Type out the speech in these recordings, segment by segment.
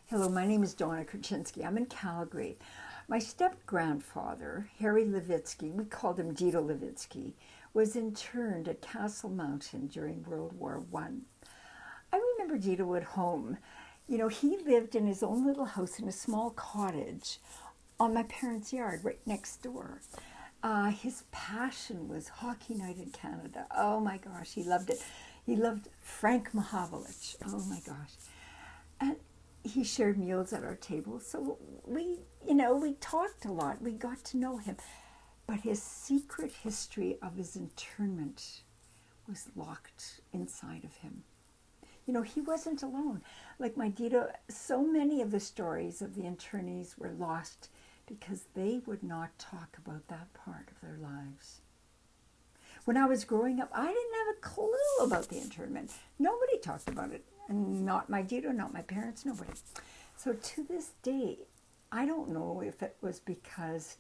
Hello, my name is Donna Korchinski. I'm in Calgary. My step-grandfather, Harry Levitsky, we called him Dito Levitsky, was interned at Castle Mountain during World War One. I remember Dito at home. You know, he lived in his own little house in a small cottage on my parents' yard right next door. His passion was hockey night in Canada. Oh my gosh, he loved it. He loved Frank Mahavlich. Oh my gosh. And he shared meals at our table. So we talked a lot. We got to know him. But his secret history of his internment was locked inside of him. You know, he wasn't alone. Like my Dito, so many of the stories of the internees were lost because they would not talk about that part of their lives. When I was growing up, I didn't have a clue about the internment. Nobody talked about it. And not my Dito, not my parents, nobody. So to this day, I don't know if it was because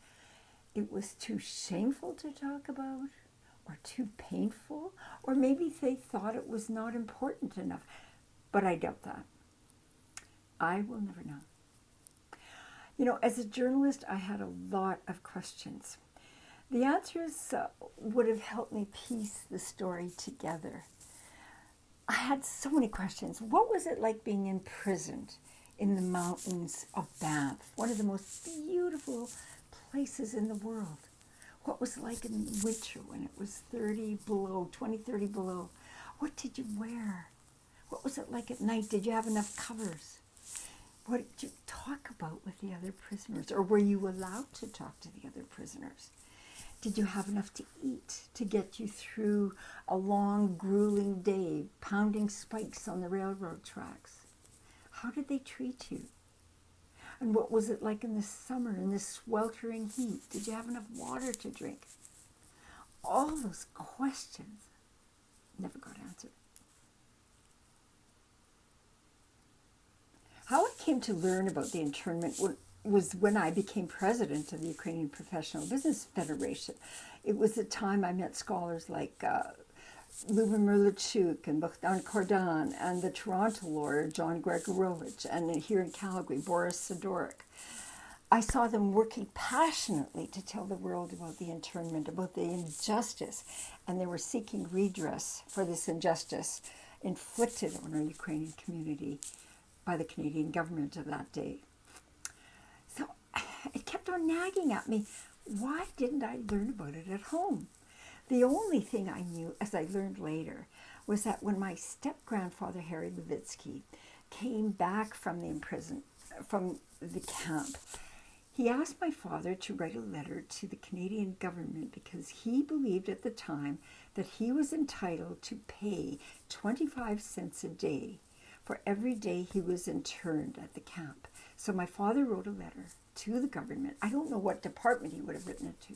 it was too shameful to talk about or too painful, or maybe they thought it was not important enough. But I doubt that. I will never know. You know, as a journalist, I had a lot of questions. The answers would have helped me piece the story together. I had so many questions. What was it like being imprisoned in the mountains of Banff, one of the most beautiful places in the world? What was it like in winter when it was 30 below, 20, 30 below? What did you wear? What was it like at night? Did you have enough covers? What did you talk about with the other prisoners? Or were you allowed to talk to the other prisoners? Did you have enough to eat to get you through a long, grueling day, pounding spikes on the railroad tracks? How did they treat you? And what was it like in the summer, in this sweltering heat? Did you have enough water to drink? All those questions never got answered. How I came to learn about the internment was when I became president of the Ukrainian Professional Business Federation. It was the time I met scholars like Lyubomir Lechuk and Bogdan Kordan and the Toronto lawyer John Gregorovich, and here in Calgary, Boris Sidorik. I saw them working passionately to tell the world about the internment, about the injustice, and they were seeking redress for this injustice inflicted on our Ukrainian community by the Canadian government of that day. So it kept on nagging at me. Why didn't I learn about it at home? The only thing I knew, as I learned later, was that when my step-grandfather, Harry Levitsky, came back from the camp, he asked my father to write a letter to the Canadian government because he believed at the time that he was entitled to pay 25 cents a day for every day he was interned at the camp. So my father wrote a letter to the government. I don't know what department he would have written it to.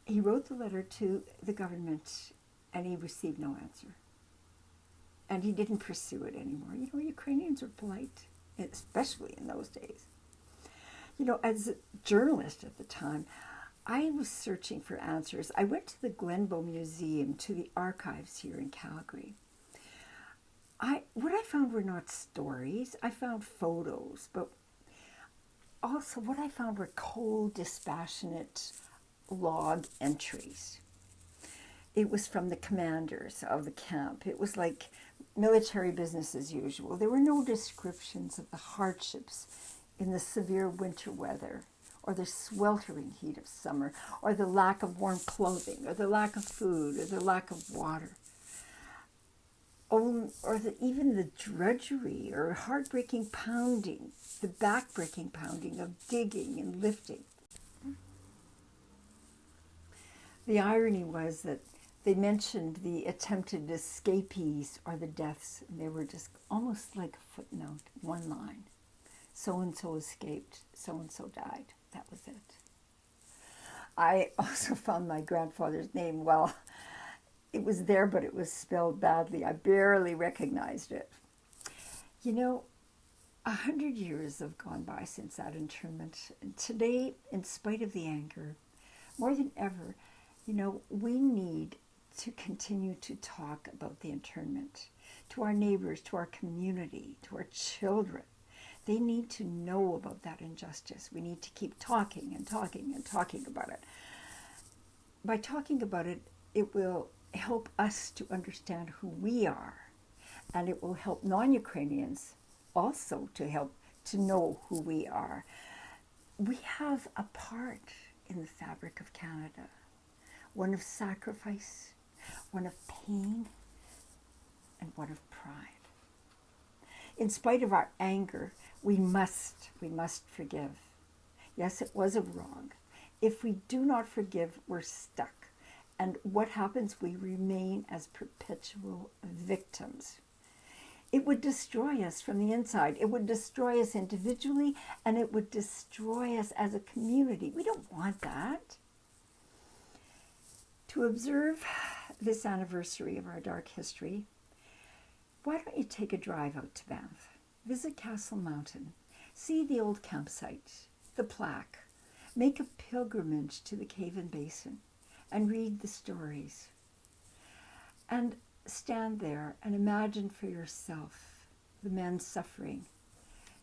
He wrote the letter to the government and he received no answer. And he didn't pursue it anymore. You know, Ukrainians were polite, especially in those days. You know, as a journalist at the time, I was searching for answers. I went to the Glenbow Museum, to the archives here in Calgary. What I found were not stories. I found photos, but also what I found were cold, dispassionate log entries. It was from the commanders of the camp. It was like military business as usual. There were no descriptions of the hardships in the severe winter weather, or the sweltering heat of summer, or the lack of warm clothing, or the lack of food, or the lack of water. Or even the drudgery or heartbreaking pounding, the backbreaking pounding of digging and lifting. The irony was that they mentioned the attempted escapees or the deaths, and they were just almost like a footnote, one line. So-and-so escaped, so-and-so died. That was it. I also found my grandfather's name. Well, it was there, but it was spelled badly. I barely recognized it. You know, 100 years have gone by since that internment. And today, in spite of the anger, more than ever, you know, we need to continue to talk about the internment to our neighbors, to our community, to our children, They need to know about that injustice. We need to keep talking and talking and talking about it. By talking about it, it will help us to understand who we are, and it will help non-Ukrainians also to know who we are. We have a part in the fabric of Canada, one of sacrifice, one of pain, and one of pride. In spite of our anger, we must forgive. Yes, it was a wrong. If we do not forgive, we're stuck. And what happens? We remain as perpetual victims. It would destroy us from the inside. It would destroy us individually, and it would destroy us as a community. We don't want that. To observe this anniversary of our dark history, why don't you take a drive out to Banff? Visit Castle Mountain. See the old campsite, the plaque. Make a pilgrimage to the Cave-in Basin and read the stories. And stand there and imagine for yourself the men suffering,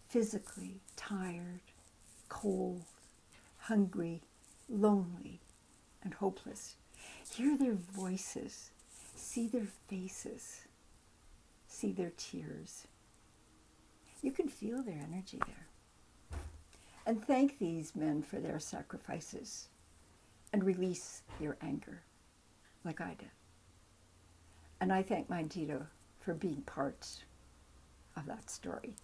physically tired, cold, hungry, lonely, and hopeless. Hear their voices, see their faces, see their tears. You can feel their energy there. And thank these men for their sacrifices and release your anger like I did. And I thank my Tito for being part of that story.